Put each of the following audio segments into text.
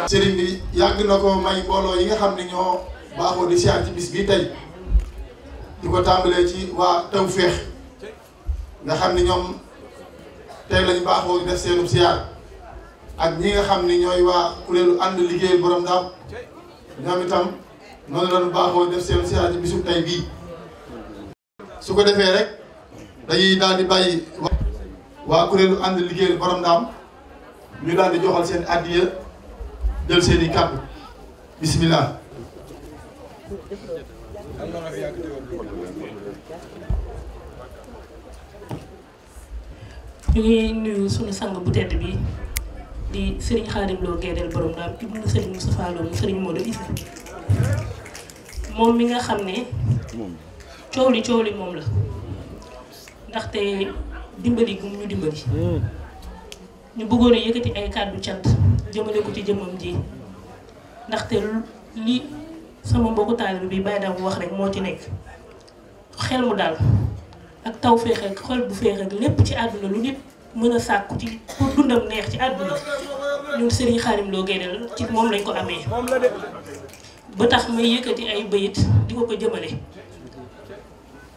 sëriñ bi yàgg na ko may mbooloo yi nga xam ne ñoo baaxoo di siyaar ci bis bii tey di ko tàmbalee ci waa Tawféex nga xam ne ñoom tey lañu baaxoo di def seenub siyaar ak ñi nga xam ne ñooy waa kuréelu ànd liggéeyal borom Ndaam ñoom itam noonu lañu baaxoo def seenub siyaar ci bisub tey bii su ko defee rek dañuy daal di bàyyi waa kuréelu ànd liggéeyal borom Ndaam ñu daal di joxal seen addiya jël seeni kàddu bismillah. ñu ngi nuyu suñu sang bu tedd bi di Serigne Khadim Lo Guédel borom Ndaam ibnu Serigne Moustapha Lo mu Serigne Modou Issa moom mi nga xam ne coow li moom la ndaxte dimbali gum ñu dimbali ñu bëggoon a yëkkati ay kàddu cant jëmale ko ci jëmmam ji ndaxte li sama mbokku taalibe bi bàyyi daam wax rek moo ci nekk xel mu daal ak taw féex ak xol bu féex ak lépp ci àdduna lu nit mën a sàkku ci pour dundam neex ci àdduna ñun Serigne Khadim Lo Gaydel ci moom lañ ko amee ba tax may yëkkati ay bayit di ko jëmale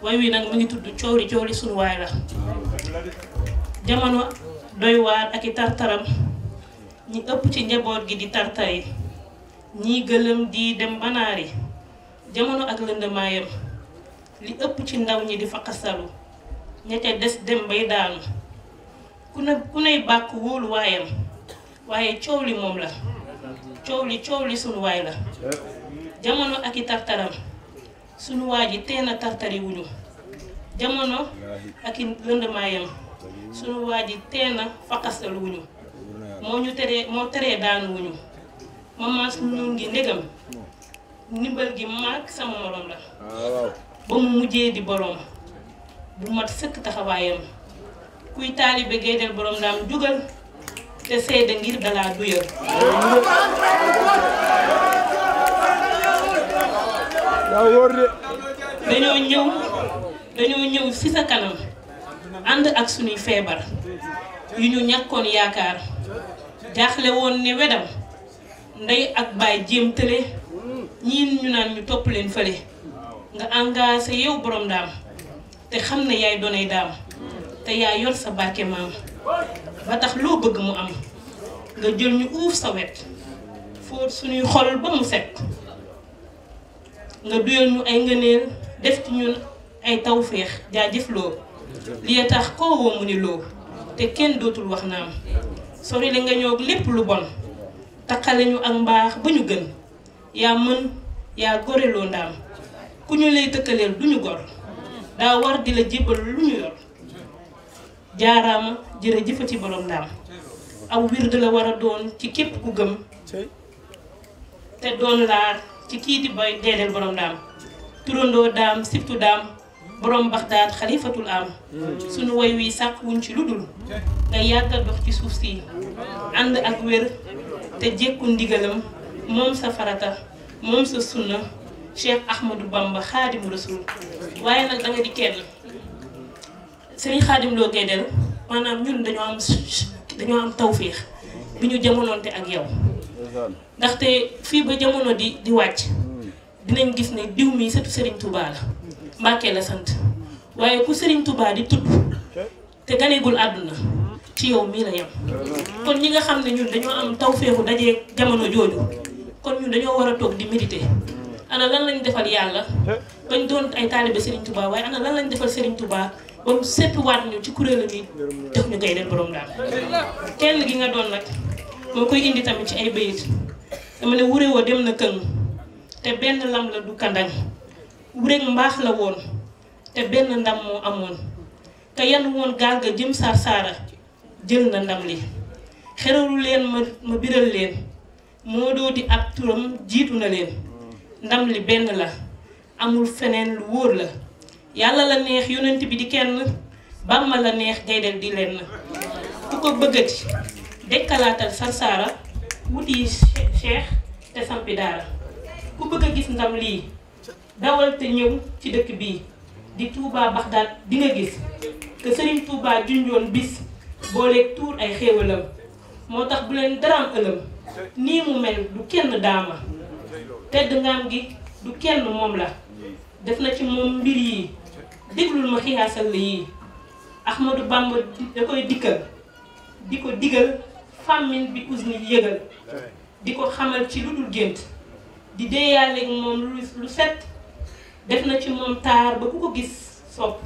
way wi nag mu ngi tudd cooli sunu waay la. jamono doy waar ak i tartaram ñi ëpp ci njaboot gi di tartari ñii gëlëm di dem banaari jamono ak lëndamaayam li ëpp ci ndaw ñi di faqasalu ña ca des dem bay daanu ku ney bàkk wóolu waayam waaye coow li moom la coow li sunu waay la. jamono ak i tartaram sunu waa ji teen a tartari wuñu jamono ak i lëndamaayam sunu waa ji teen a faqasalu wuñu moo teree daanu wuñu mamaas ñun ngi ndegam ndimbal gi maag sama morom la ba mu mujjee di borom bu mat sëkk taxawaayam kuy taalibe Gaydel borom daam jugal te seede ngir dalaa duyal. dañoo ñëw ci sa kanam ànd ak sunuy feebar yu ñu ñàkkoon yaakaar jaaxle woon ne wedam ndey ak baay jéem tële ñiin ñu naan ñu topp leen fële nga engagé yow borom daam te xam ne yaay doonay daam te yaa yor sa barke maam ba tax loo bëgg mu am nga jël ñu uuf sa wet fóot suñuy xol ba mu set nga duyal ñu ay ngëneel def ci ñun ay tawféex jaajëf loo li tax koo woo mu ni loo te kenn dootul wax naam sori la nga ñëw lépp lu bon takkale ñu ak mbaax ba ñu gën yaa mën yaa goreloo ndaam ku ñu lay tëkkaleel duñu gor daa war di la jébbal lu ñu yor jaaraama jërëjëfati borom ndaam aw wird la war a doon ci képp ku gëm te doon laar ci kii di bay Gaydel borom ndaam turandoo daam sibtu daam borom baxdaat xalifatul am sunu woy wi sàkk wuñ ci lu dul nga yàggal dox ci suuf si ànd ak wér te jékku ndigalam moom sa farata moom sa sunna Cheikh Ahmadou Bamba Xaadimu Rasul waaye nag da nga di kenn Serigne Khadim Lo Gaydel maanaam ñun dañoo am tawféex bi ñu jamonoonte ak yow ndaxte fii ba jamono di wàcc dinañ gis ne diw mi sëtu Serigne Touba la Mbàkke la sant waaye ku Serigne Touba di tudd te ganeegul àdduna ci yow mii la yem kon ñi nga xam ne ñun dañoo am tawféexu dajee jamono jooju kon ñun dañoo war a toog di méditer ana lan lañ defal yàlla bañ doon ay taalibe Serigne Touba waaye ana lan lañ defal Serigne Touba ba mu seppiwaat ñu ci kuréelam yi def ñu Gaydel borom daam kenn gi nga doon nag moo koy indi tamit ci ay bayit dama ne wuré woo dem na këng te benn lam la du kandaŋ wureeg mbaax la woon te benn ndam moo amoon te yan woon gaal ga jëm saara jël na ndam li xeralu leen ma biral leen moo doo di ab turam jiitu na leen ndam li benn la amul feneen lu wóor la yàlla la neex yonent bi di kenn Bàmba la neex Gaydel di lenn ku ko bëggati dekkalaatal sarsaara wuti cheikh te sampi daara ku bëgg a gis ndam lii dawal te ñëw ci dëkk bii di Touba Baxdaad di nga gis que Serigne Touba junjoon bis booleeg tuur ay xéewalam moo tax bu leen daraam ëlëm nii mu mel du kenn daama tedd ngaam gi du kenn moom la def na ci moom mbir yi déglul ma xiyaasal la yii Ahmadou Bamba da koy dikkal di ko digal famine bi usni yëgal di ko xamal ci lu dul gént di deeyaaleeg moom lu set def na ci moom taar ba ku ko gis sopp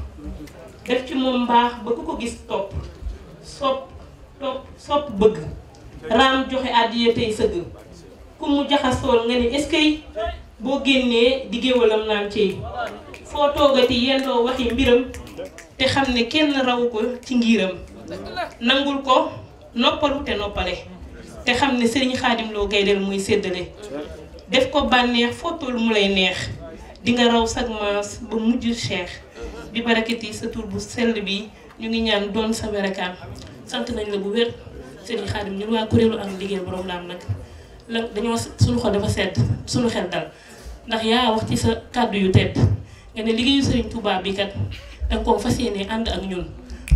def ci moom mbaax ba ku ko gis topp sopp bëgg raam joxe àddiya tey sëgg ku mu jaxasool nga ni est-ce que boo génnee di géwalam naan ciy foo toogati yendoo waxi mbiram te xam ne kenn raw ko ci ngiram nangul ko noppalu te noppale te xam ne Serigne Khadim Lo Gaydel muy séddale def ko bànneex fottul mu lay neex di nga raw sag maas ba mujj cheikh bi barakati sa tur bu sell bi ñu ngi ñaan doon sa werakaan sant nañ la bu wér Serigne Khadim ñun waa kuréelu am liggéey borom laam nag la dañoo suñu xol dafa sedd suñu xel dal ndax yaa wax ci sa kàddu yu tedd nga ne liggéeyu Serigne Touba bi kat danga koo fas yéene ànd ak ñun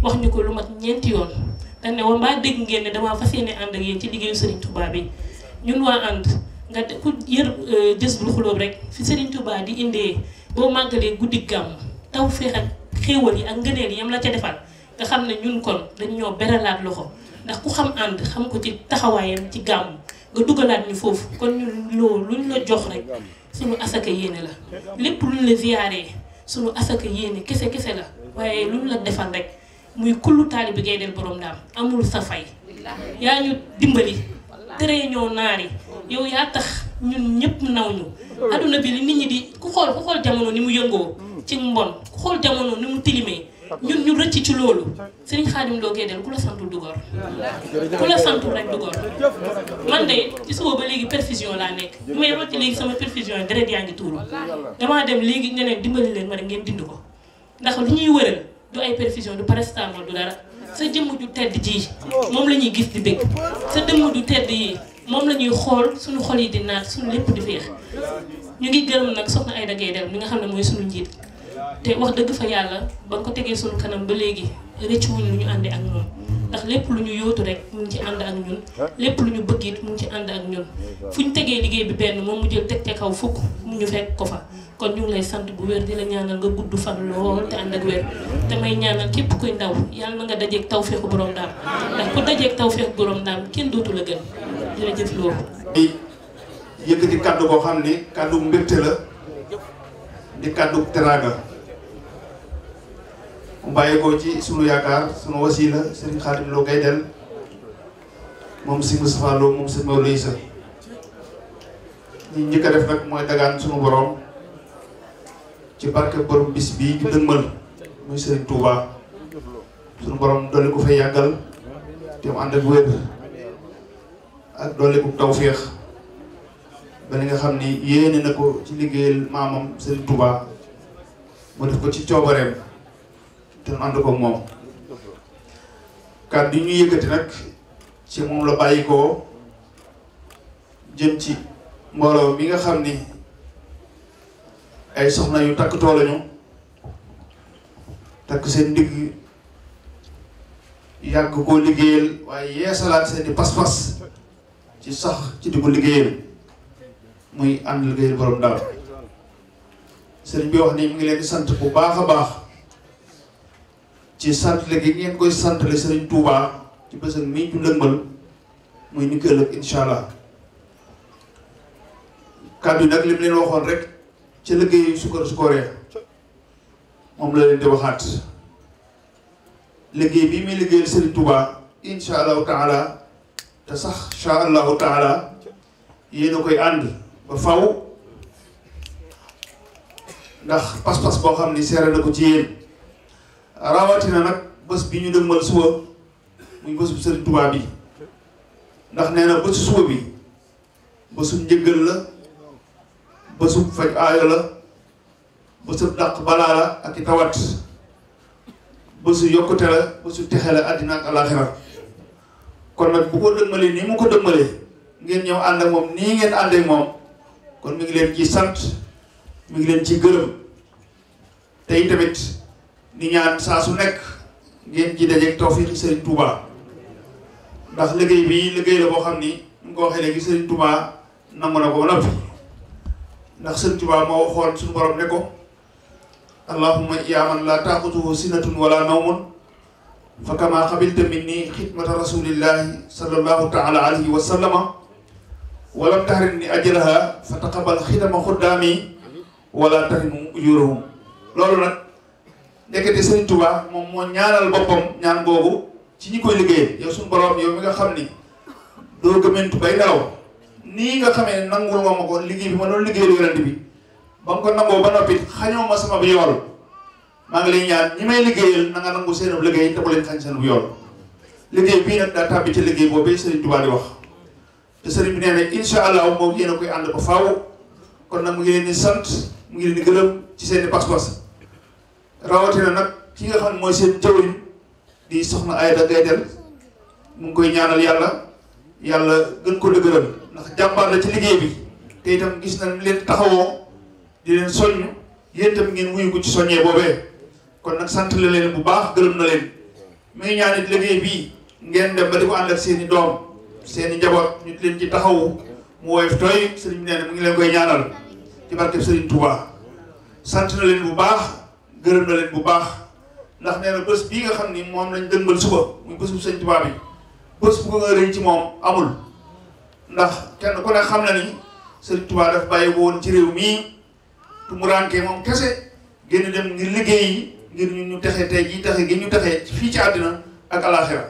wax ñu ko lu mat ñeenti yoon dañ ne wa mbaa dégg ngeen ne damaa fas yéene ànd ak yéen ci liggéeyu Serigne Touba bi ñun waa ànd nga ku yër Jazbul Xuloob rek fi Serigne Touba di indee boo màggalee guddi gàmm taw feex ak xéewal yi ak ngëneel yi yam la ca defal nga xam ne ñun kon dañ ñoo beralaat loxo ndax ku xam ànd xam ko ci taxawaayam ci gàmm nga dugalaat ñu foofu kon ñun loolu luñ la jox rek suñu asaka yéene la lépp luñ la ziyaaree suñu asaka yéene kese kese la waaye luñ la defal rek muy kullu taalibe Gaydel borom Ndaam amul sa fay yaa ñu dimbali tere ñoo naari yow yaa tax ñun ñëpp naw ñu adduna bi li nit ñi di ku xool jamono ni mu yëngoo ci mbon ku xool jamono ni mu tilimee ñun ñu rëcc ci loolu Serigne Khadim Lo Gaydel ku la santul du góor ku la santul rek du góor man de ci suba ba léegi perfusion laa nekk bi may rocc léegi sama perfusion yi deret yaa ngi tuuru damaa dem léegi ñeneen dimbali leen ma rek ngeen dind ko ndax lu ñuy wëral du ay perfusion du paracétamol du dara sa jëmm ju tedd ji moom la ñuy gis di bëgg sa dëmm ju tedd yi moom la ñuy xool suñu xol yi di naat suñu lépp di féex ñu ngi gërëm nag soxna Aïda Gaydel mi nga xam ne mooy suñu njiit te wax dëgg fa yàlla ba nga ko tegee suñu kanam ba léegi rëccu wuñ lu ñu àndee ak moom ndax lépp lu ñu yóotu rek mu ngi ci ànd ak ñun lépp lu ñu bëgg it mu ngi ci ànd ak ñun fu ñu tegee liggéey bi benn moom mu jël teg te kaw fukk mu ñu fekk ko fa kon ñu ngi lay sant bu wér di la ñaanal nga gudd fan lool te ànd ak wér te may ñaanal képp kuy ndaw yàlla na nga dajeeg tawfeexu borom Ndaam ndax ku dajeeg tawfeexu borom Ndaam kenn dootu la gën jërëjëf loolu. yëkkati kàddu boo xam ni kàddu mbégte la di kàddu teraanga mu bàyyi ko ci sunu yaakaar sunu wasila Serigne Khadim Lo Gaydel moom si Moustapha Lo moom si Maodo Issa ñi njëkk a def nag mooy dagaan sunu borom ci barke borom bis bii ñu dëgmal muy Serigne Touba sunu borom dolli ko fay yàggal te mu ànd ak wér ak dolli ko tawféex ba li nga xam ni yéene na ko ci liggéeyal maamam Serigne Touba mu def ko ci coobareem te mu ànd ko moom kàddu yi ñu yëkkati nag ci moom la bàyyi ko jëm ci mbooloo mi nga xam ni ay soxna yu takkatoo lañu takk seen ndigg yàgg koo liggéeyal waaye yeesalaat seen i pas-pas ci sax ci di ko liggéeyal muy ànd liggéeyal borom Ndaam sëriñ bi wax ni mu ngi leen di sant bu baax a baax ci sant léegi ngeen koy santale Serigne Touba ci bés ak mii ñu lëmbal muy ni ko ëllëg incha allah kàddu yi nag li mu leen waxoon rek ca liggéeyu sukkooree moom la leen di waxaat liggéey bii muy liggéeyal Serigne Touba incha allahu taala te sax incha allahu taala yéen a koy ànd ba faw ndax pas-pas boo xam ni seere na ko ci yéen rawatina nag bés bi ñu dëgmal suba muy bésu Serigne Touba bi ndax nee na bésu suba bi bésu njëggal la bésu faj aayo la bésu dàq balaa la ak i tawat bésu yokkute la bésu texe la àddina ak alaaxira kon nag bu ko dëgmalee nii mu ko dëgmalee ngeen ñëw ànd ak moom nii ngeen ànd ak moom kon mi ngi leen ci sant mi ngi leen ci gërëm te itamit di ñaan saa su nekk ngeen ci dajeeg tawfiixi Serigne Touba ndax liggéey bii liggéey la boo xam ni ñu ko waxee léegi Serigne Touba nangu na ko ba noppi ndax Serigne Touba moo waxoon suñu borom ne ko allahumma yaa man laa taaxutuhu sinatun wala nawmun fa kama xabilta minni xidmata rasulillahi sallallahu taala alayhi wa sallama walam tahrim ni ajraha fa taqabal xidama xuddaami wala tahrimu ujurahum loolu nag ndekete Serigne Touba moom moo ñaanal boppam ñaan boobu ci ñi koy liggéeyee yow suñu borom yow mi nga xam ni doo gëmentu bay nelaw nii nga xamee nangul nga ma ko liggéey bi ma doon liggéeyal yonent bi ba nga ko nangoo ba noppi xañoo ma sama bu yool maa ngi lay ñaan ñi may liggéeyal na nga nangu seen liggéey te bu leen xañ seen bu yool liggéey bii nag daa tàbbi ci liggéey boobu Serigne Touba di wax te Serigne bi nee na incha allah moom yéen a koy ànd ba faaw kon nag mu ngi leen di sant mu ngi leen di gërëm ci seen i pas-pas rawatina nag ki nga xam ne mooy seen jawriñ di soxna Aïda Gaydel mu ngi koy ñaanal yàlla gën ko dëgëral ndax jàmbaar la ci liggéey bi te itam gis na leen taxawoo di leen soññ yéen itam ngeen wuyu ko ci soññee boobee kon nag sant la leen bu baax gërëm na leen mi ngi ñaanit liggéey bii ngeen dem ba di ko ànd ak seen i doom seen i njaboot ñu leen ci taxawu mu woyof tooy sëriñ bi nee na mu ngi leen koy ñaanal ci barkeb sëriñ Touba sant na leen bu baax gërëm na leen bu baax ndax nee na bés bii nga xam ni moom lañ dënbal suba muy bésu sëriñ Touba bi bés bu ko nga rëy ci moom amul ndax kenn ku ne xam na ni sëriñ Touba daf bàyyi woon ci réew mii tumuraankee moom kese génn dem ngir liggéey yi ngir ñu texe tey jii texe gi ñu texe fii ci àddina ak alaxira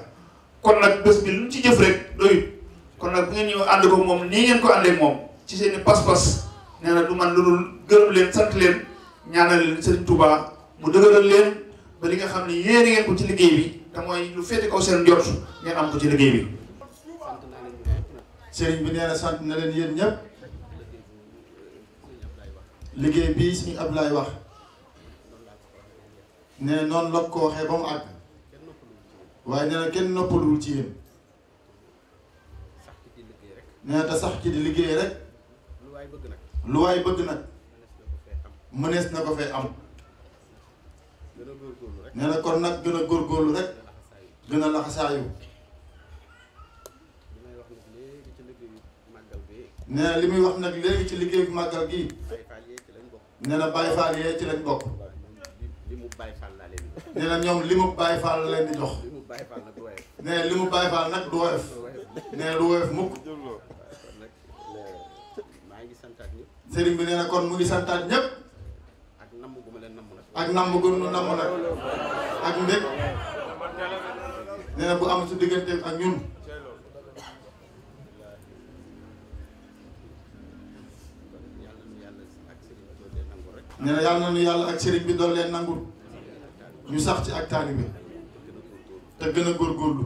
kon nag bés bi lu ñu ci jëf rek doyut kon nag bu ngeen ñëw ànd ko moom nii ngeen ko àndee moom ci seen i pas-pas nee na du man lu dul gërëm leen sant leen ñaanal leen Serigne Touba mu dëgëral leen ba li nga xam ne yéene ngeen ko ci liggéey bi te mooy lu féete kaw seen njort ngeen am ko ci liggéey bi. Serigne bi nee na sant na leen yéen ñëpp liggéey bii suñu Abdoulaye wax nee na noonu la ko waxee ba mu àgg waaye nee na kenn noppaluwul ci yéen nee na te sax ci di liggéey rek lu waay bëgg nag mënees na ko fee am nee na kon nag gën a góorgóorlu rek gën a laxasaayu nee na li muy wax nag léegi ci liggéeyu màggal gii nee na Baye Fall yee ci lañ bokk nee na ñoom li mu Baye Fall la leen di jox nee na li mu Baye Fall nag du woyof nee na du woyof mukk sëriñ bi nee na kon mu ngi santaat ñëpp ak namm gu nu namm nag ak mbég nee na bu am su diggante ak ñun nee na yàlla na nu yàlla ak sëriñ bi doon leen nangul ñu sax ci ak taalibe te gën a góorgóorlu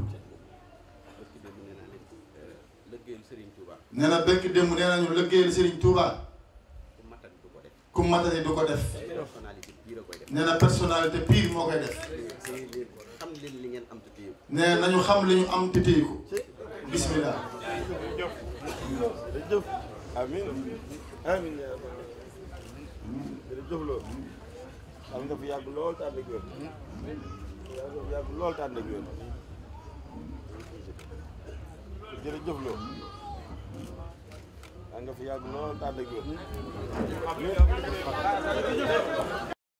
nee na bekk démb nee nañu liggéeyal Serigne Touba ku matati du ko def nee na personnalité pire moo koy def nee nañu xam li ñu am te téye ko bismillah. amiin amiin jërëjëf Lo am nga fi yàgg lool te ànd ak wér yàgg lool te ànd ak wér jërëjëf Lo am nga fi yàgg lool te ànd ak wér